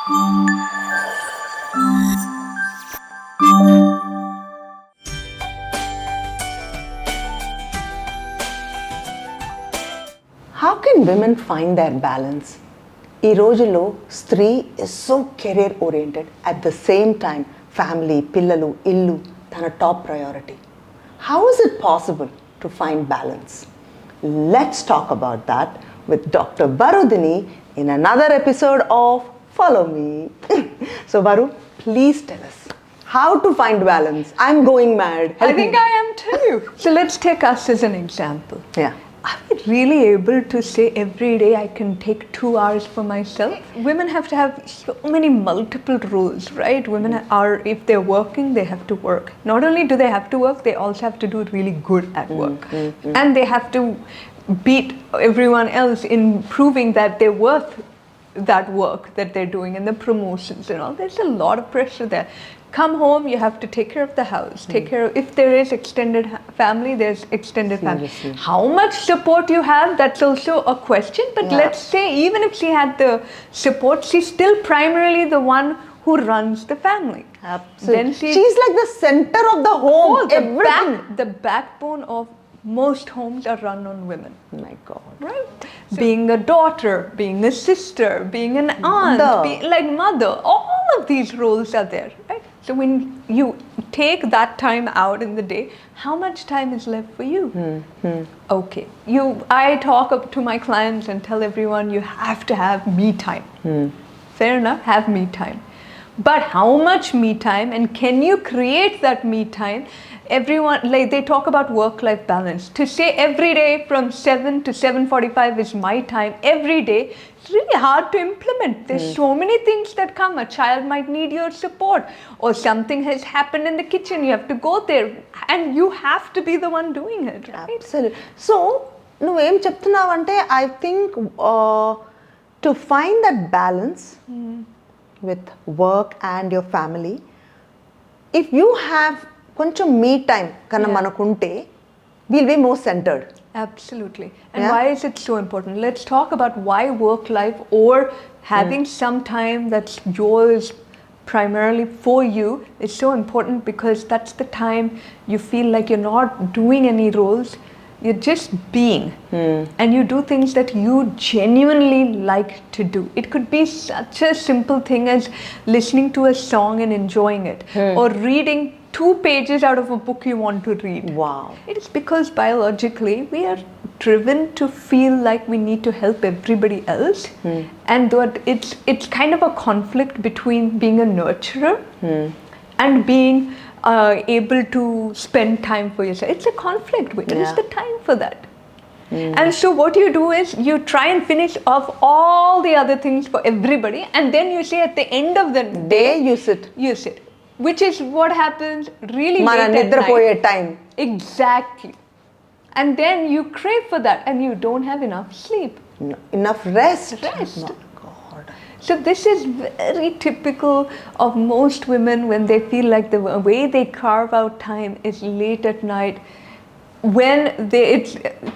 How can women find their balance? ఈ రోజుల్లో స్త్రీ is so career oriented, at the same time family, పిల్లలు, ఇల్లు తన top priority. How is it possible to find balance? Let's talk about that with Dr. Varudhini in another episode of Follow Me. So Varu, please tell us how to find balance. I'm going mad. I think I am too. So let's take us as an example. Yeah. Are we really able to say every day I can take 2 hours for myself? Women have to have so many multiple roles, right? Women are, if they're working, they have to work. Not only do they have to work, they also have to do really good at work. And they have to beat everyone else in proving that they're worth that work that they're doing and the promotions and all. There's a lot of pressure there. Come home, you have to take care of the house, take care of, if there is extended family, there's extended family. How much support you have, that's also a question, but let's say even if she had the support, she's still primarily the one who runs the family. Absolutely. Then She's like the center of the home. The backbone of most homes are run on women. My God. Right? So being a daughter, being a sister, being an aunt, being like mother, all of these roles are there, right? So when you take that time out in the day, how much time is left for you? Okay. I talk up to my clients and tell everyone you have to have me time. Fair enough, have me time. But how much me time, and can you create that me time? Everyone, like they talk about work-life balance. To say every day from 7 to 7:45 is my time every day, it's really hard to implement. There's so many things that come. A child might need your support, or something has happened in the kitchen. You have to go there, and you have to be the one doing it. Right? Absolutely. So, నువ్వేం చెప్తున్నావంటే I think to find that balance with work and your family, if you have కొంచెం మీ time కన్నా మనకుంటే we'll be more centered. Absolutely. And why is it so important? Let's talk about why work life or having some time that's yours primarily for you is so important, because that's the time you feel like you're not doing any roles. You're just being, and you do things that you genuinely like to do. It could be such a simple thing as listening to a song and enjoying it, or reading 2 pages out of a book you want to read. Wow. It is because biologically we are driven to feel like we need to help everybody else, and that it's kind of a conflict between being a nurturer and being able to spend time for yourself. It's a conflict. Where is the time for that? And so what you do is you try and finish off all the other things for everybody, and then you say at the end of the day, you sit. Which is what happens really మన late at నిద్రపోయే night. Time. Exactly. And then you crave for that, and you don't have enough sleep. Enough rest. My God. So this is very typical of most women when they feel like the way they carve out time is late at night, when it's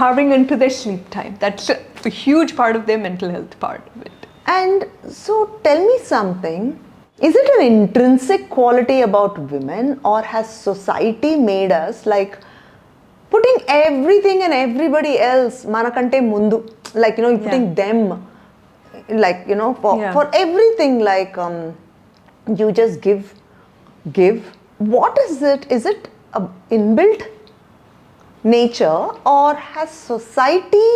carving into their sleep time. That's a huge part of their mental health part of it. And so tell me something. Is it an intrinsic quality about women, or has society made us like putting everything and everybody else manakante mundu, like you're putting them like for everything, like you just give. What is it? Is it a inbuilt nature, or has society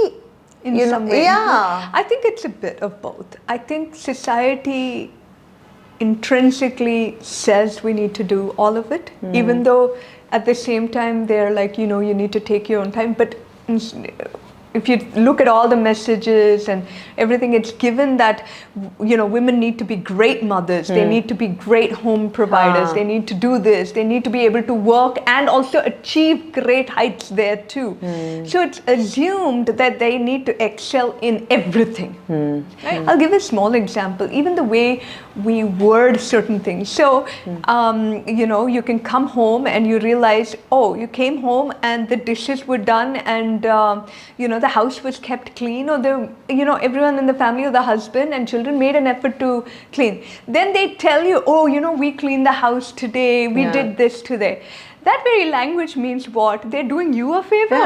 In some way? Yeah, I think it's a bit of both. I think society intrinsically says we need to do all of it, even though at the same time they're like, you need to take your own time. But if you look at all the messages and everything, it's given that women need to be great mothers, they need to be great home providers, they need to do this, they need to be able to work and also achieve great heights there too. So it's assumed that they need to excel in everything. Right? I'll give a small example. Even the way we word certain things. So you can come home and you realize, oh, you came home and the dishes were done, and the house was kept clean, or everyone in the family, or the husband and children made an effort to clean. Then they tell you, oh, we cleaned the house today, we did this today. That very language means what? They're doing you a favor.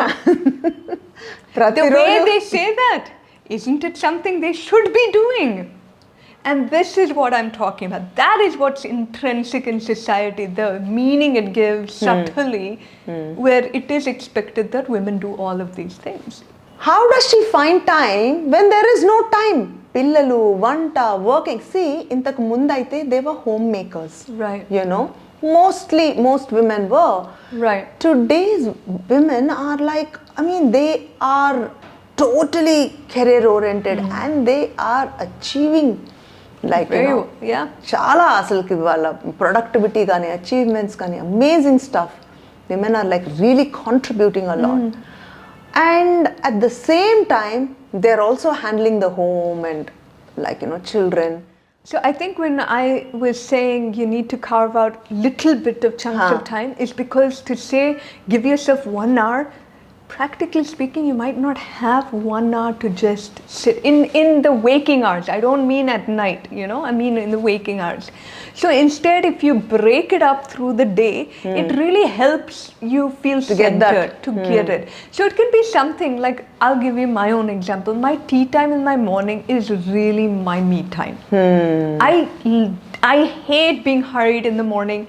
The way they say that, isn't it something they should be doing? And this is what I'm talking about. That is what's intrinsic in society, the meaning it gives subtly, where it is expected that women do all of these things. How does she find time when there is no time? Pillalu, vanta, working. See, intaku mundaite they were homemakers. Right. Most women were. Right. Today's women are like, they are totally career oriented and they are achieving చాలా అసలుకి వాళ్ళ productivity కానీ achievements కానీ amazing stuff women are like really contributing a lot and at the same time they are also handling the home and like children. So I think when I was saying you need to carve out little bit of chunks of time is because to say give yourself 1 hour, practically speaking, you might not have 1 hour to just sit in the waking hours. I don't mean at night, I mean in the waking hours. So instead, if you break it up through the day, it really helps you feel centered, to get it. So it can be something like, I'll give you my own example. My tea time in my morning is really my me time. I hate being hurried in the morning,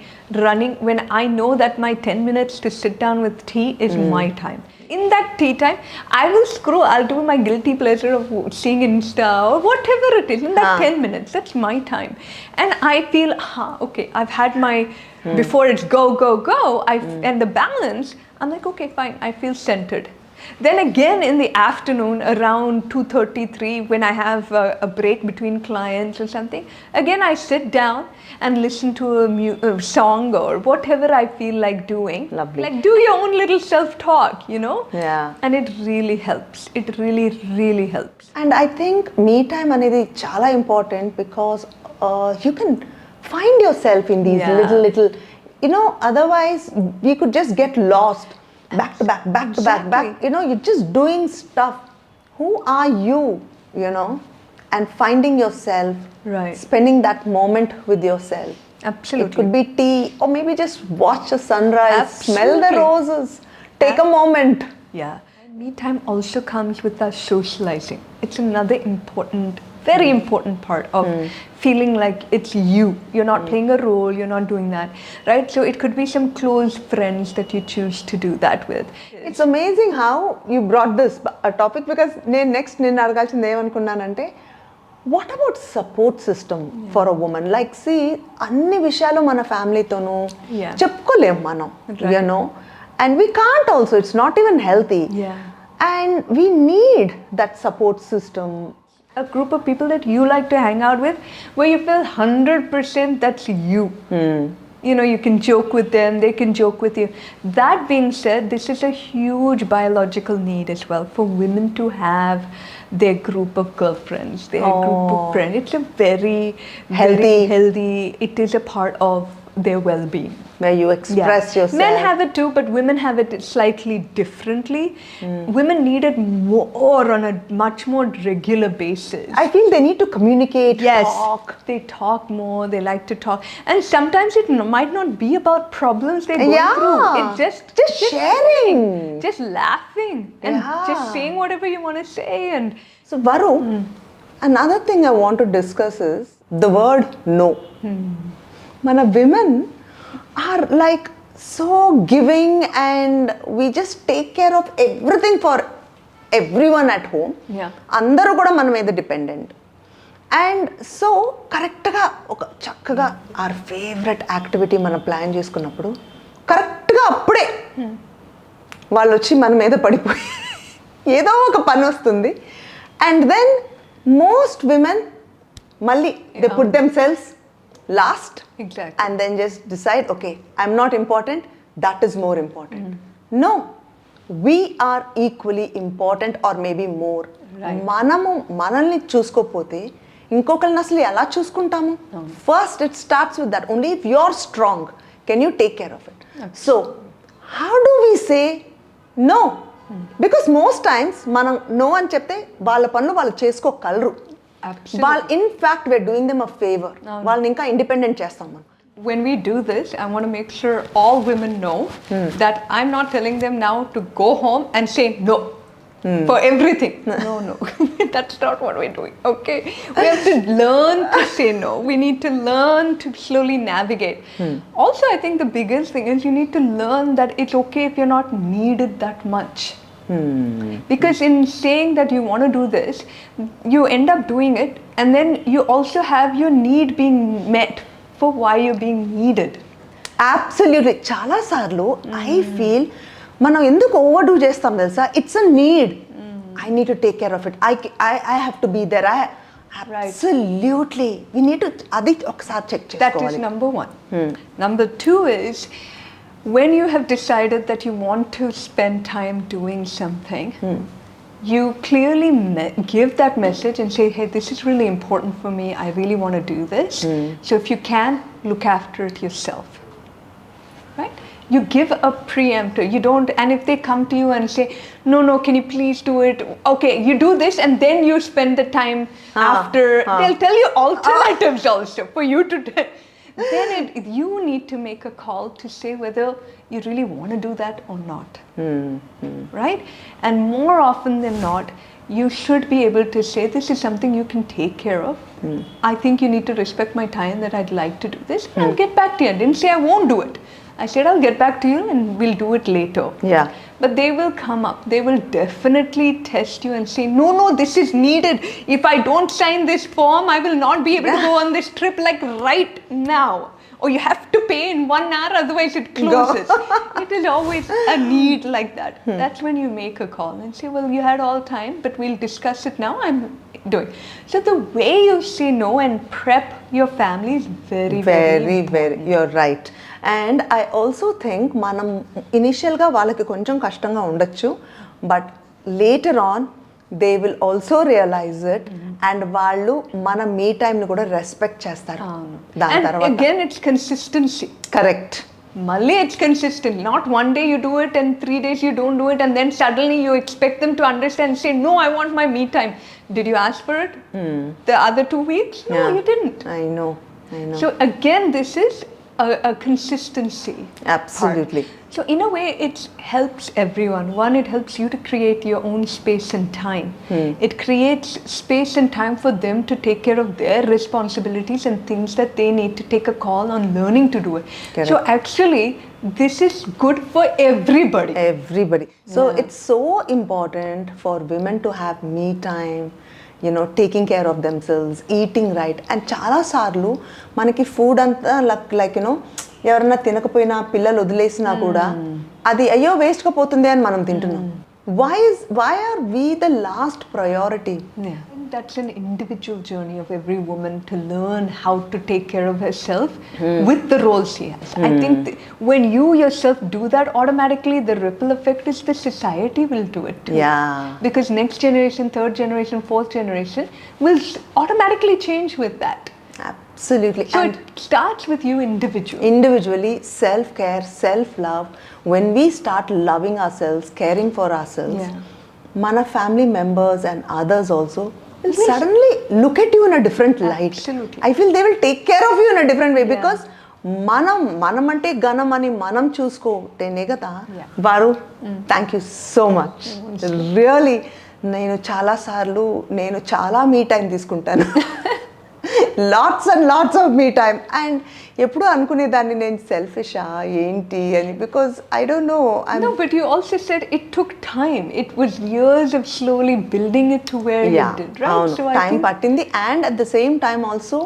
running, when I know that my 10 minutes to sit down with tea is my time. In that tea time, I will scroll. I'll do my guilty pleasure of seeing Insta or whatever it is. In that 10 minutes, that's my time. And I feel, okay, I've had my, before it's go, go, go, and the balance, I'm like, okay, fine, I feel centered. Then again in the afternoon around 2:33, when I have a break between clients or something, again I sit down and listen to a song or whatever I feel like doing. Lovely. Like do your own little self-talk, Yeah. And it really helps. It really, really helps. And I think me time anedi chala important because you can find yourself in these little, otherwise we could just get lost. Back to back. You're just doing stuff. Who are you, and finding yourself, Right. spending that moment with yourself. Absolutely. It could be tea, or maybe just watch the sunrise, smell the Absolutely. roses, take a moment. Yeah. And me time also comes with our socializing. It's another important, very important part of feeling like it's you. You're not playing a role, you're not doing that, right? So it could be some close friends that you choose to do that with. It's amazing how you brought this a topic because next నేను అడగాల్సింది ఏమనుకున్నానంటే what about support system for a woman? Like see, అన్ని విషయాలు మన ఫ్యామిలీతోనూ చెప్పుకోలేం మనం, and we can't also, it's not even healthy. And we need that support system. A group of people that you like to hang out with, where you feel 100% that's you. You can joke with them, they can joke with you. That being said, this is a huge biological need as well for women to have their group of girlfriends, their group of friends. It's a very healthy, it is a part of their well-being. Where you express yourself. Men have it too, but women have it slightly differently. Women need it more on a much more regular basis. I feel they need to communicate, talk. They talk more, they like to talk. And sometimes it might not be about problems they're going through. It's just sharing. Just laughing and just saying whatever you want to say. And so Varu, another thing I want to discuss is the word no. Mana women are like so giving and we just take care of everything for everyone at home. అందరూ కూడా మన మీద dependent. And so కరెక్ట్గా ఒక చక్కగా are favourite activity మనం plan చేసుకున్నప్పుడు కరెక్ట్గా అప్పుడే వాళ్ళు వచ్చి మన మీద పడిపోయి ఏదో ఒక పని వస్తుంది. అండ్ దెన్ మోస్ట్ విమెన్ మళ్ళీ they put them cells last. Exactly. And then just decide, okay, I'm not important, that is more important. No, we are equally important or maybe more. మనము మనల్ని చూసుకోకపోతే ఇంకొకరిని అసలు ఎలా చూసుకుంటాము? First it starts with that. Only if you are strong can you take care of it. So how do we say no because most times మనం no అని చెప్తే వాళ్ళ పనులు వాళ్ళు చేసుకోగలరు. వాళ్ళు in fact we are doing them a favour. వాళ్ళని ఇంకా ఇండిపెండెంట్ చేస్తాం మనం. When we do this, I want to make sure all women know that I'm not telling them now to go home and say no for everything. No. That's not what we're doing, okay? We have to learn to say no. We need to learn to slowly navigate. Also, I think the biggest thing is you need to learn that it's okay if you're not needed that much. Because in saying that you want to do this, you end up doing it, and then you also have your need being met for why you're being needed. Absolutely. చాలా సార్లు I feel మనం ఎందుకు over do చేస్తాం తెలుసా? It's a need. I need to take care of it. I have to be there. Absolutely. We need to అది ఒకసారి check చేసుకోవాలి. That is number one. Number two is when you have decided that you want to spend time doing something, you clearly give that message and say, hey, this is really important for me. I really want to do this. So if you can, look after it yourself. Right? You give a preemptor. You don't, and if they come to you and say, no, can you please do it? Okay, you do this and then you spend the time after. They'll tell you alternatives also for you to do. Then you need to make a call to say whether you really want to do that or not. Right? And more often than not, you should be able to say, this is something you can take care of. I think you need to respect my time that I'd like to do this. I'll get back to you. I didn't say I won't do it. I said I'll get back to you and we'll do it later. Yeah. But they will come up. They will definitely test you and say, no, this is needed. If I don't sign this form, I will not be able to go on this trip like right now. Or you have to pay in 1 hour, otherwise it closes. It is always a need like that. That's when you make a call and say, well, you had all time, but we'll discuss it now. I'm doing. So the way you say no and prep your family is very, you're right. And I also think మనం ఇనిషియల్గా వాళ్ళకి కొంచెం కష్టంగా ఉండొచ్చు, but later on they will also realise it and వాళ్ళు మన మీ టైంని కూడా రెస్పెక్ట్ చేస్తారు. దాని తర్వాత again it's consistency. Correct. Mali, it's consistent. Not one day you do it and 3 days you don't do it and then suddenly you expect them to understand and say, no, I want my me time. Did you ask for it? The other 2 weeks? No, you didn't. I know. So again, this is a consistency. Absolutely. Part. So in a way, it helps everyone. One, it helps you to create your own space and time. It creates space and time for them to take care of their responsibilities and things that they need to take a call on learning to do it. Correct. So actually, this is good for everybody. So it's so important for women to have me time, taking care of themselves, eating right. And చాలా సార్లు మనకి food అంతా like ఎవరన్నా తినకపోయినా పిల్లలు వదిలేసినా కూడా అది అయ్యో వేస్ట్గా పోతుంది అని మనం తింటున్నాం. Why are we the last priority? That's an individual journey of every woman to learn how to take care of herself with the roles she has. I think when you yourself do that, automatically the ripple effect is the society will do it too. Yeah. Because next generation, third generation, fourth generation will automatically change with that. Absolutely. So it starts with you individually. Individually, self-care, self-love. When we start loving ourselves, caring for ourselves, mana family members and others also will suddenly look at you in a different light. Absolutely. I feel they will take care of you in a different way because మనం అంటే ఘనం అని మనం చూసుకోటేనే కదా. వారు thank you so much. Really నేను చాలా మీ time తీసుకుంటాను. Lots and lots of me time. And ఎప్పుడు అనుకునేదాన్ని నేను సెల్ఫిషా ఏంటి అని, because I don't know. No, but you also said it took time. It was years of slowly building it to where you did, right? So time పట్టింది. And at the same time also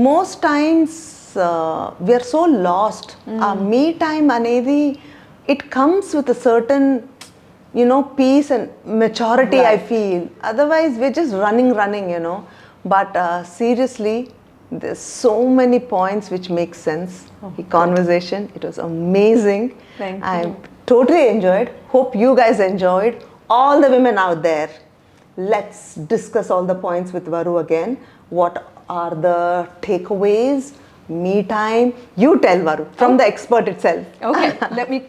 most times we are so lost. ఆ me time అనేది it comes with a certain peace and maturity, I feel. Otherwise we're just running, But seriously, there's so many points which make sense. The conversation, it was amazing. Thank you. I totally enjoyed. Hope you guys enjoyed. All the women out there, let's discuss all the points with Varu again. What are the takeaways? Me time. You tell, Varu, from the expert itself. Okay, let me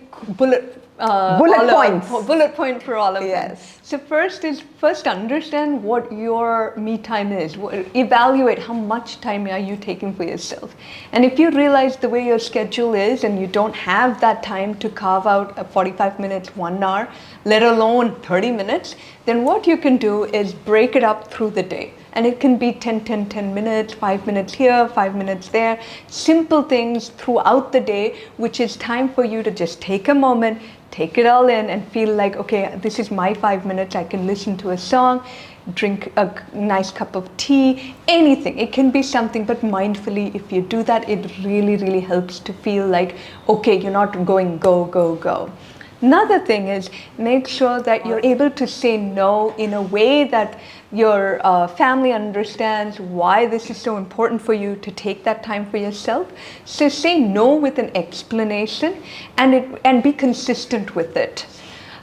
bullet Bullet all points. Bullet point for all of them. Yes. So first understand what your me time is. Evaluate how much time are you taking for yourself. And if you realize the way your schedule is and you don't have that time to carve out 45 minutes, 1 hour, let alone 30 minutes, then what you can do is break it up through the day. And it can be 10 minutes, 5 minutes here, 5 minutes there. Simple things throughout the day, which is time for you to just take a moment, take it all in and feel like, okay, this is my 5 minutes. I can listen to a song, drink a nice cup of tea, anything. It can be something, but mindfully, if you do that, it really, really helps to feel like, okay, you're not going go, go, go. Another thing is make sure that you're able to say no in a way that your family understands why this is so important for you to take that time for yourself. So say no with an explanation and be consistent with it.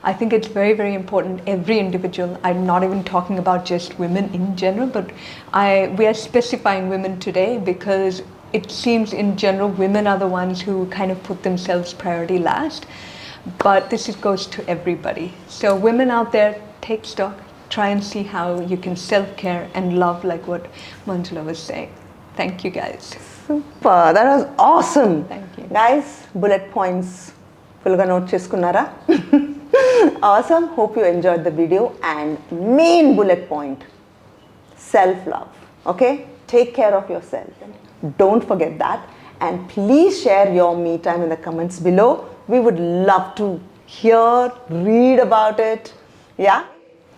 I think it's very, very important. Every individual, I'm not even talking about just women in general, but we are specifying women today because it seems in general women are the ones who kind of put themselves priority last. But this goes to everybody. So women out there, take stock, try and see how you can self-care and love like what Manjula was saying. Thank you guys. Super, that was awesome. Thank you. Guys, bullet points full ga note cheskunnara. Awesome, hope you enjoyed the video. And main bullet point, self-love. Okay, take care of yourself. Don't forget that. And please share your me time in the comments below. We would love to hear, read about it. Yeah?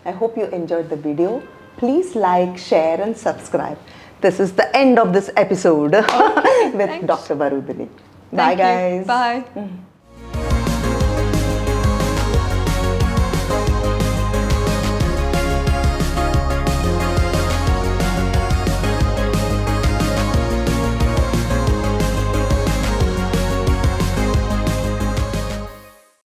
I hope you enjoyed the video. Please like, share and subscribe. This is the end of this episode with Thanks. Dr. Varudhini. Bye Thank you. guys. Bye.